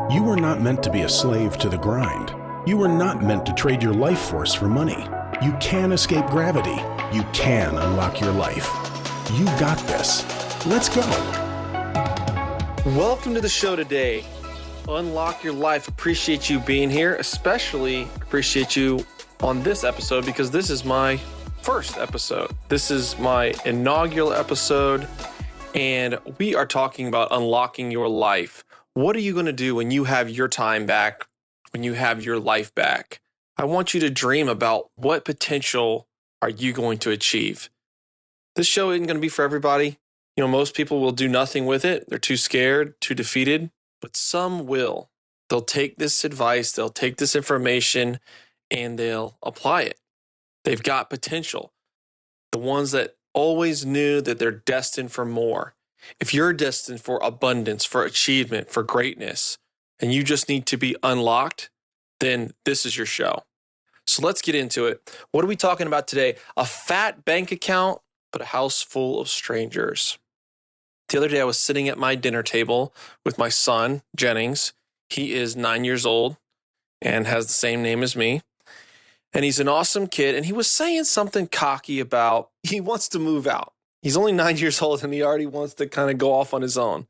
You were not meant to be a slave to the grind. You were not meant to trade your life force for money. You can escape gravity. You can unlock your life. You got this. Let's go. Welcome to the show today. Unlock your life. Appreciate you being here. Especially appreciate you on this episode because this is my first episode. This is my inaugural episode, and we are talking about unlocking your life. What are you going to do when you have your time back, when you have your life back? I want you to dream about what potential are you going to achieve. This show isn't going to be for everybody. You know, most people will do nothing with it. They're too scared, too defeated, but some will. They'll take this advice, they'll take this information, and they'll apply it. They've got potential. The ones that always knew that they're destined for more. If you're destined for abundance, for achievement, for greatness, and you just need to be unlocked, then this is your show. So let's get into it. What are we talking about today? A fat bank account, but a house full of strangers. The other day I was sitting at my dinner table with my son, Jennings. He is 9 years old and has the same name as me. And he's an awesome kid. And he was saying something cocky about he wants to move out. He's only 9 years old and he already wants to kind of go off on his own.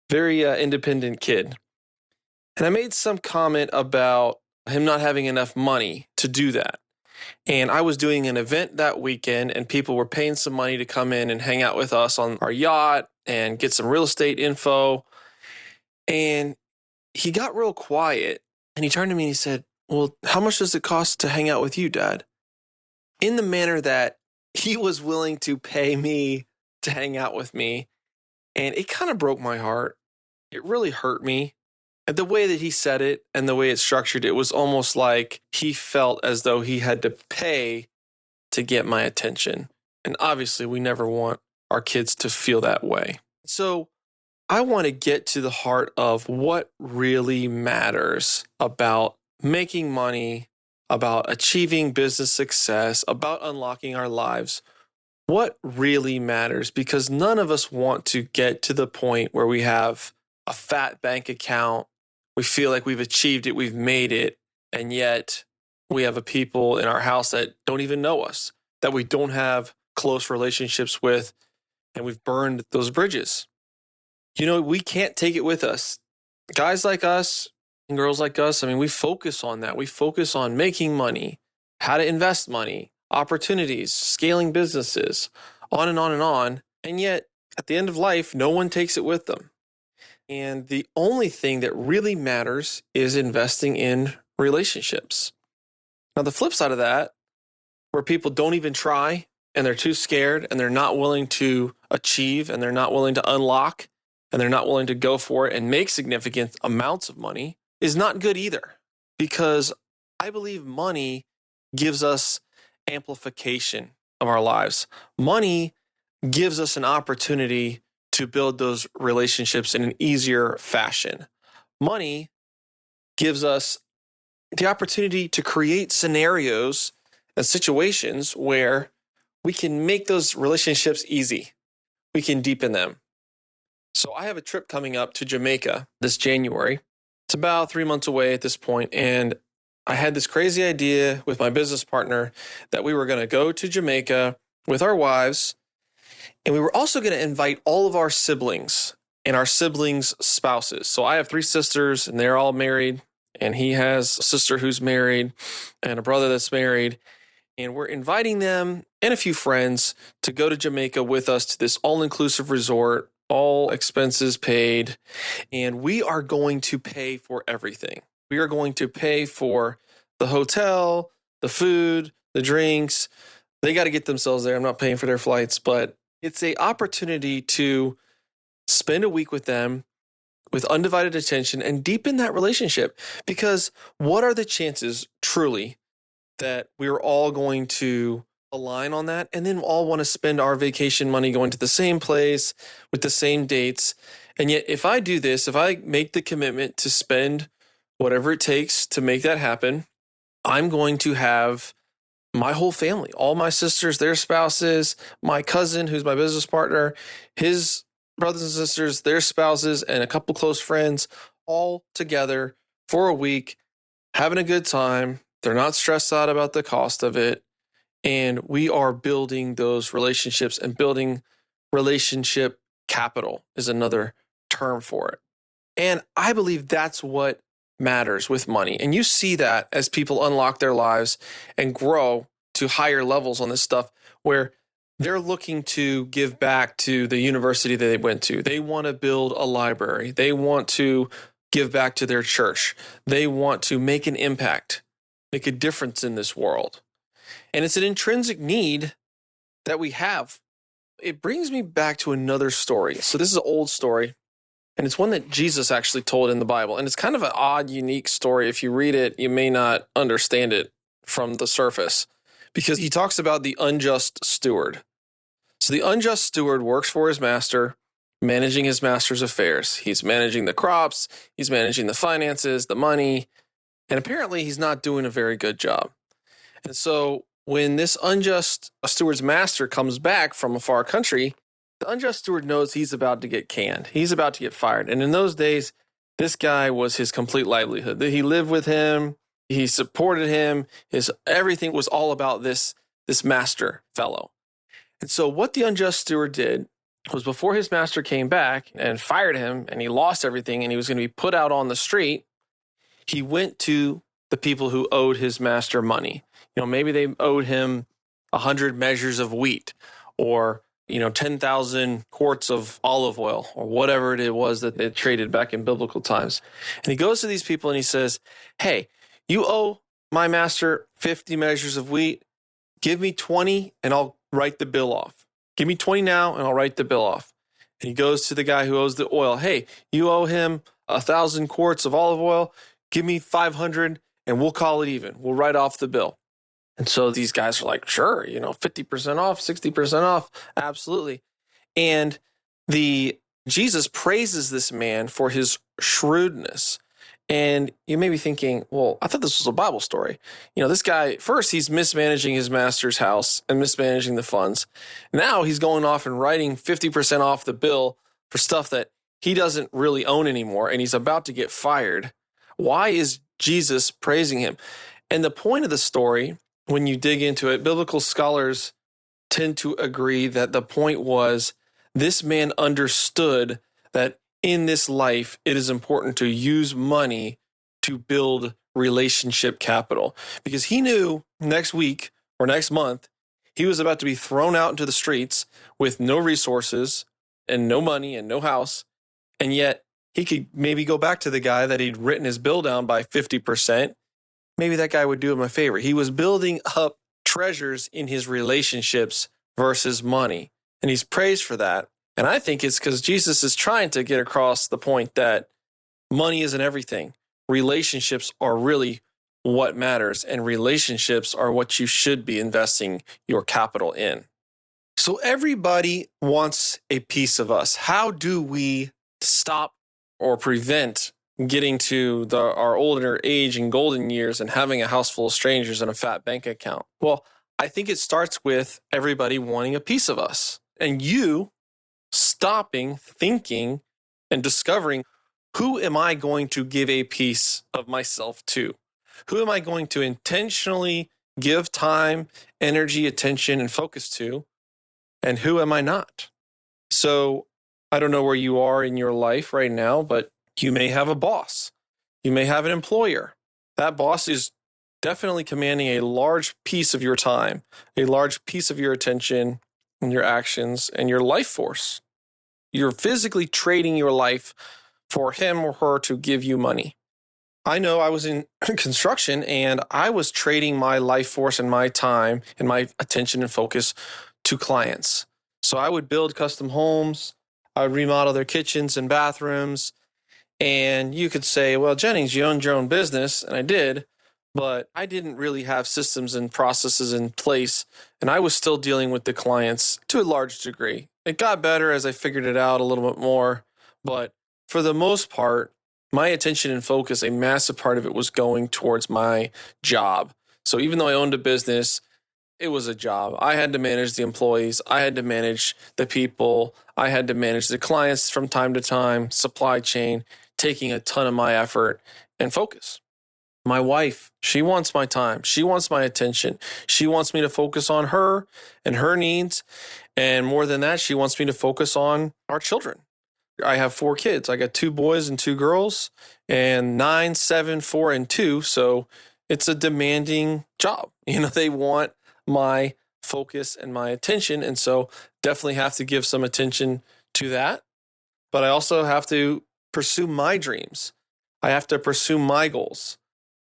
Very independent kid. And I made some comment about him not having enough money to do that. And I was doing an event that weekend and people were paying some money to come in and hang out with us on our yacht and get some real estate info. And he got real quiet and he turned to me and he said, "Well, how much does it cost to hang out with you, Dad?" In the manner that he was willing to pay me to hang out with me. And it kind of broke my heart. It really hurt me. And the way that he said it and the way it's structured, it was almost like he felt as though he had to pay to get my attention. And obviously, we never want our kids to feel that way. So I want to get to the heart of what really matters about making money, about achieving business success, about unlocking our lives. What really matters? Because none of us want to get to the point where we have a fat bank account. We feel like we've achieved it, we've made it, and yet we have a people in our house that don't even know us, that we don't have close relationships with, and we've burned those bridges. You know, we can't take it with us. Guys like us and girls like us, I mean, we focus on that. We focus on making money, how to invest money, opportunities, scaling businesses, on and on and on. And yet, at the end of life, no one takes it with them. And the only thing that really matters is investing in relationships. Now, the flip side of that, where people don't even try and they're too scared and they're not willing to achieve and they're not willing to unlock and they're not willing to go for it and make significant amounts of money, is not good either. Because I believe money gives us amplification of our lives. Money gives us an opportunity to build those relationships in an easier fashion. Money gives us the opportunity to create scenarios and situations where we can make those relationships easy. We can deepen them. So I have a trip coming up to Jamaica this January. It's about 3 months away at this point, and I had this crazy idea with my business partner that we were going to go to Jamaica with our wives, and we were also going to invite all of our siblings and our siblings' spouses. So I have 3 sisters, and they're all married, and he has a sister who's married and a brother that's married, and we're inviting them and a few friends to go to Jamaica with us to this all-inclusive resort, all expenses paid, and we are going to pay for everything. We are going to pay for the hotel, the food, the drinks. They got to get themselves there. I'm not paying for their flights, but it's an opportunity to spend a week with them with undivided attention and deepen that relationship. Because what are the chances truly that we're all going to align on that and then all want to spend our vacation money going to the same place with the same dates? And yet if I do this, if I make the commitment to spend whatever it takes to make that happen, I'm going to have my whole family, all my sisters, their spouses, my cousin, who's my business partner, his brothers and sisters, their spouses, and a couple close friends, all together for a week, having a good time. They're not stressed out about the cost of it. And we are building those relationships, and building relationship capital is another term for it. And I believe that's what matters with money. And you see that as people unlock their lives and grow to higher levels on this stuff, where they're looking to give back to the university that they went to. They want to build a library. They want to give back to their church. They want to make an impact, make a difference in this world. And it's an intrinsic need that we have. It brings me back to another story. So this is an old story, and it's one that Jesus actually told in the Bible. And it's kind of an odd, unique story. If you read it, you may not understand it from the surface, because he talks about the unjust steward. So the unjust steward works for his master, managing his master's affairs. He's managing the crops, he's managing the finances, the money, and apparently he's not doing a very good job. And so when this unjust steward's master comes back from a far country, the unjust steward knows he's about to get canned. He's about to get fired. And in those days, this guy was his complete livelihood. He lived with him. He supported him. Everything was all about this master fellow. And so what the unjust steward did was, before his master came back and fired him and he lost everything and he was going to be put out on the street, he went to the people who owed his master money. Maybe they owed him 100 measures of wheat, or 10,000 quarts of olive oil, or whatever it was that they traded back in biblical times. And he goes to these people and he says, "Hey, you owe my master 50 measures of wheat. Give me 20 and I'll write the bill off. Give me 20 now and I'll write the bill off." And he goes to the guy who owes the oil. "Hey, you owe him 1,000 quarts of olive oil. Give me 500 and we'll call it even. We'll write off the bill." And so these guys are like, "Sure, 50% off, 60% off. Absolutely." And Jesus praises this man for his shrewdness. And you may be thinking, well, I thought this was a Bible story. This guy, first, he's mismanaging his master's house and mismanaging the funds. Now he's going off and writing 50% off the bill for stuff that he doesn't really own anymore, and he's about to get fired. Why is Jesus praising him? And the point of the story, when you dig into it, biblical scholars tend to agree that the point was, this man understood that in this life, it is important to use money to build relationship capital, because he knew next week or next month, he was about to be thrown out into the streets with no resources and no money and no house. And yet he could maybe go back to the guy that he'd written his bill down by 50%. Maybe that guy would do him a favor. He was building up treasures in his relationships versus money. And he's praised for that. And I think it's because Jesus is trying to get across the point that money isn't everything. Relationships are really what matters, and relationships are what you should be investing your capital in. So everybody wants a piece of us. How do we stop or prevent getting to our older age and golden years and having a house full of strangers and a fat bank account? Well, I think it starts with everybody wanting a piece of us, and you stopping, thinking, and discovering, who am I going to give a piece of myself to? Who am I going to intentionally give time, energy, attention, and focus to? And who am I not? So I don't know where you are in your life right now, but you may have a boss. You may have an employer. That boss is definitely commanding a large piece of your time, a large piece of your attention and your actions and your life force. You're physically trading your life for him or her to give you money. I know I was in construction and I was trading my life force and my time and my attention and focus to clients. So I would build custom homes. I would remodel their kitchens and bathrooms. And you could say, well, Jennings, you owned your own business. And I did, but I didn't really have systems and processes in place. And I was still dealing with the clients to a large degree. It got better as I figured it out a little bit more. But for the most part, my attention and focus, a massive part of it was going towards my job. So even though I owned a business, it was a job. I had to manage the employees. I had to manage the people. I had to manage the clients from time to time, supply chain, taking a ton of my effort and focus. My wife, she wants my time. She wants my attention. She wants me to focus on her and her needs. And more than that, she wants me to focus on our children. I have 4 kids. I got 2 boys and 2 girls, and 9, 7, 4, and 2. So it's a demanding job. They want my focus and my attention. And so definitely have to give some attention to that. But I also have to pursue my dreams. I have to pursue my goals.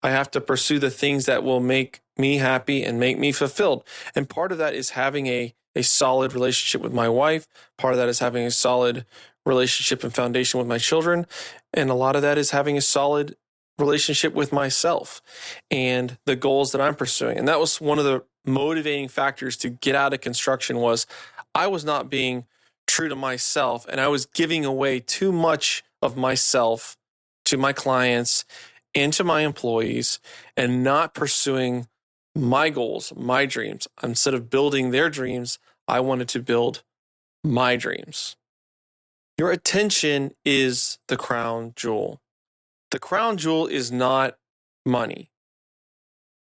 I have to pursue the things that will make me happy and make me fulfilled. And part of that is having a solid relationship with my wife. Part of that is having a solid relationship and foundation with my children. And a lot of that is having a solid relationship with myself and the goals that I'm pursuing. And that was one of the motivating factors to get out of construction was I was not being true to myself, and I was giving away too much of myself to my clients and to my employees and not pursuing my goals, my dreams. Instead of building their dreams, I wanted to build my dreams. Your attention is the crown jewel. The crown jewel is not money.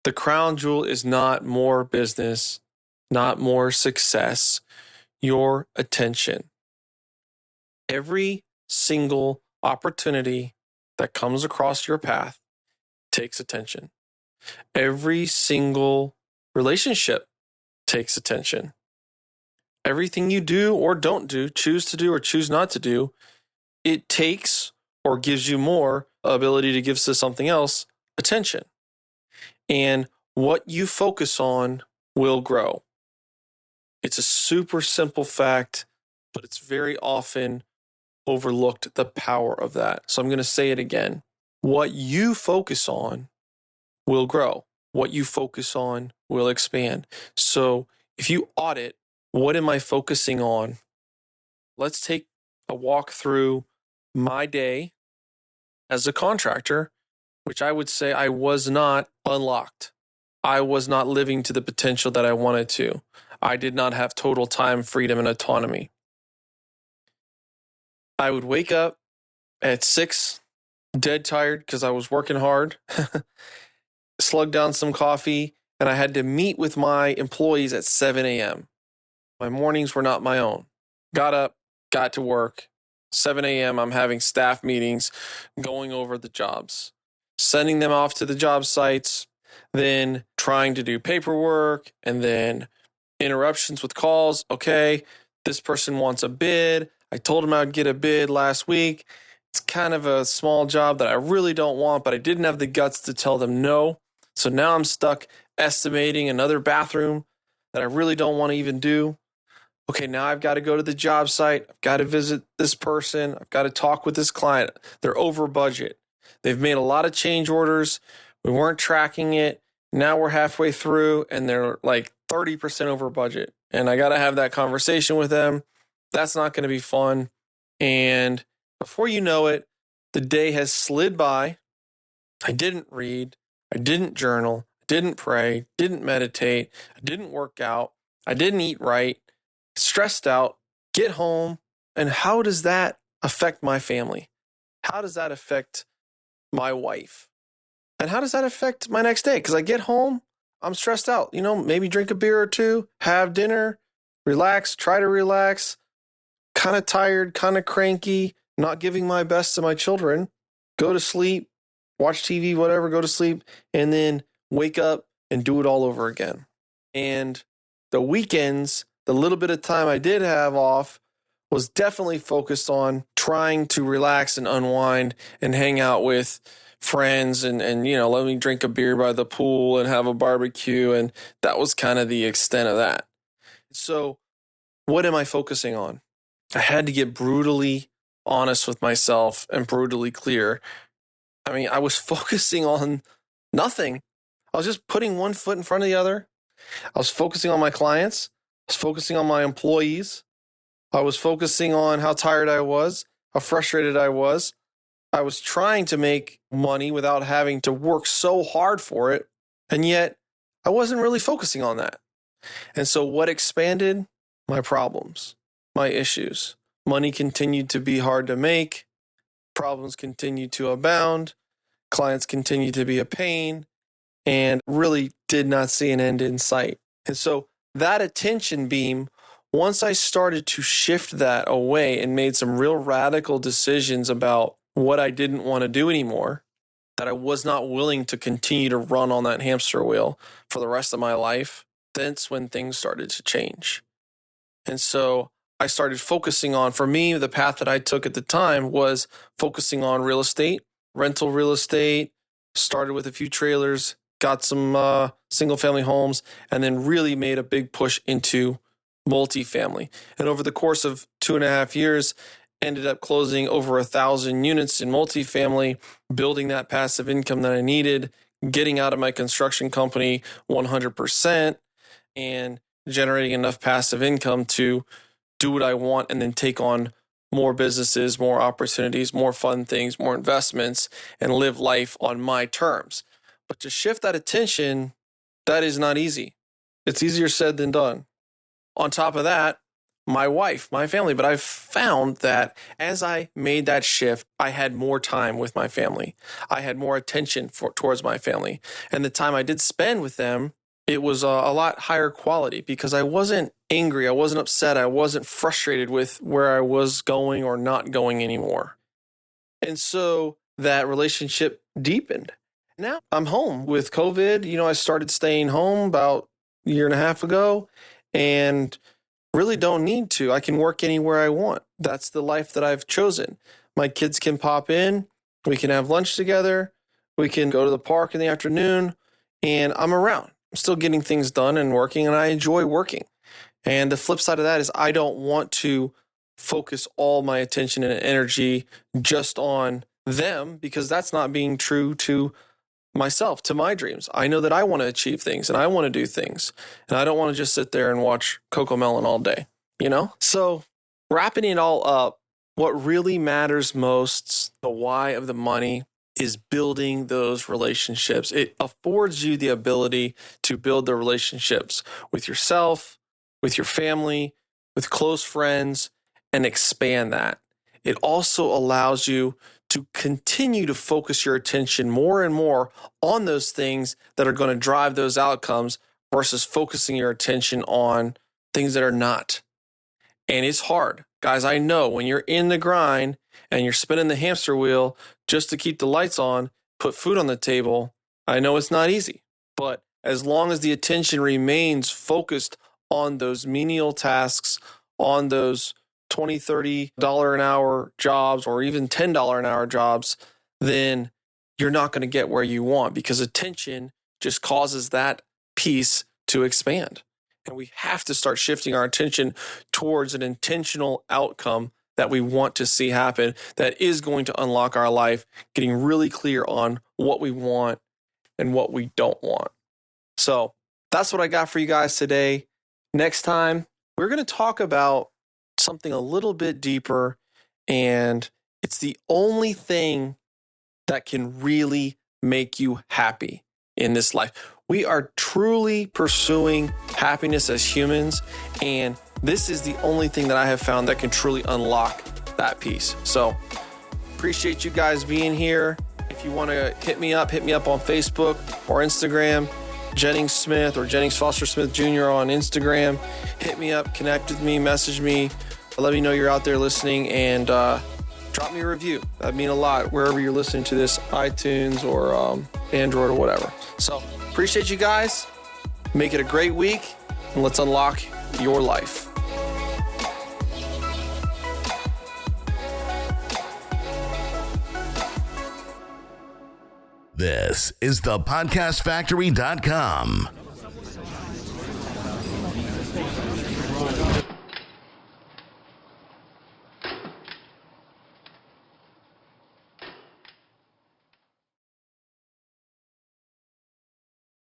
The crown jewel is not more business, not more success. Your attention. Every single opportunity that comes across your path takes attention. Every single relationship takes attention. Everything you do or don't do, choose to do or choose not to do, it takes or gives you more ability to give to something else attention. And what you focus on will grow. It's a super simple fact, but it's very often overlooked, the power of that. So I'm going to say it again. What you focus on will grow. What you focus on will expand. So if you audit, what am I focusing on? Let's take a walk through my day as a contractor, which I would say I was not unlocked. I was not living to the potential that I wanted to. I did not have total time, freedom, and autonomy. I would wake up at 6, dead tired because I was working hard, slug down some coffee, and I had to meet with my employees at 7 a.m. My mornings were not my own. Got up, got to work. 7 a.m., I'm having staff meetings, going over the jobs, sending them off to the job sites, then trying to do paperwork, and then interruptions with calls. Okay, this person wants a bid. I told him I'd get a bid last week. It's kind of a small job that I really don't want, but I didn't have the guts to tell them no. So now I'm stuck estimating another bathroom that I really don't want to even do. Okay, now I've got to go to the job site. I've got to visit this person. I've got to talk with this client. They're over budget. They've made a lot of change orders. We weren't tracking it. Now we're halfway through and they're like 30% over budget. And I got to have that conversation with them. That's not going to be fun. And before you know it, the day has slid by. I didn't read. I didn't journal. I didn't pray. Didn't meditate. I didn't work out. I didn't eat right. Stressed out. Get home. And how does that affect my family? How does that affect my wife? And how does that affect my next day? Because I get home, I'm stressed out. Maybe drink a beer or two, have dinner, relax, try to relax, kind of tired, kind of cranky, not giving my best to my children, go to sleep, watch TV, whatever, go to sleep, and then wake up and do it all over again. And the weekends, the little bit of time I did have off was definitely focused on trying to relax and unwind and hang out with friends and let me drink a beer by the pool and have a barbecue. And that was kind of the extent of that. So what am I focusing on? I had to get brutally honest with myself and brutally clear. I was focusing on nothing. I was just putting one foot in front of the other. I was focusing on my clients. I was focusing on my employees. I was focusing on how tired I was, how frustrated I was. I was trying to make money without having to work so hard for it. And yet I wasn't really focusing on that. And so what expanded? My problems, my issues. Money continued to be hard to make. Problems continue to abound. Clients continue to be a pain, and really did not see an end in sight. And so that attention beam, once I started to shift that away and made some real radical decisions about what I didn't want to do anymore, that I was not willing to continue to run on that hamster wheel for the rest of my life, that's when things started to change. And so I started focusing on, for me, the path that I took at the time was focusing on real estate, rental real estate, started with a few trailers, got some single family homes, and then really made a big push into multifamily. And over the course of 2.5 years, ended up closing over 1,000 units in multifamily, building that passive income that I needed, getting out of my construction company 100%, and generating enough passive income to do what I want and then take on more businesses, more opportunities, more fun things, more investments, and live life on my terms. But to shift that attention, that is not easy. It's easier said than done. On top of that, my wife, my family, but I've found that as I made that shift, I had more time with my family. I had more attention towards my family. And the time I did spend with them, it was a lot higher quality because I wasn't angry. I wasn't upset. I wasn't frustrated with where I was going or not going anymore. And so that relationship deepened. Now I'm home with COVID. I started staying home about a year and a half ago and really don't need to. I can work anywhere I want. That's the life that I've chosen. My kids can pop in. We can have lunch together. We can go to the park in the afternoon and I'm around. I'm still getting things done and working, and I enjoy working. And the flip side of that is I don't want to focus all my attention and energy just on them because that's not being true to myself, to my dreams. I know that I want to achieve things and I want to do things, and I don't want to just sit there and watch Coco Melon all day, So wrapping it all up, what really matters most, the why of the money, is building those relationships. It affords you the ability to build the relationships with yourself, with your family, with close friends, and expand that. It also allows you to continue to focus your attention more and more on those things that are going to drive those outcomes versus focusing your attention on things that are not. And it's hard. Guys, I know when you're in the grind and you're spinning the hamster wheel just to keep the lights on, put food on the table, I know it's not easy. But as long as the attention remains focused on those menial tasks, on those $20, $30 an hour jobs, or even $10 an hour jobs, then you're not going to get where you want because attention just causes that piece to expand. And we have to start shifting our attention towards an intentional outcome that we want to see happen that is going to unlock our life, getting really clear on what we want and what we don't want. So that's what I got for you guys today. Next time, we're going to talk about something a little bit deeper, and it's the only thing that can really make you happy in this life. We are truly pursuing happiness as humans, and this is the only thing that I have found that can truly unlock that piece. So appreciate you guys being here. If you want to hit me up on Facebook or Instagram, Jennings Smith or Jennings Foster Smith Jr. on Instagram. Hit me up, connect with me, message me. Let me know you're out there listening, and drop me a review. That'd mean a lot wherever you're listening to this, iTunes or Android or whatever. So appreciate you guys. Make it a great week, and let's unlock your life. This is the podcastfactory.com.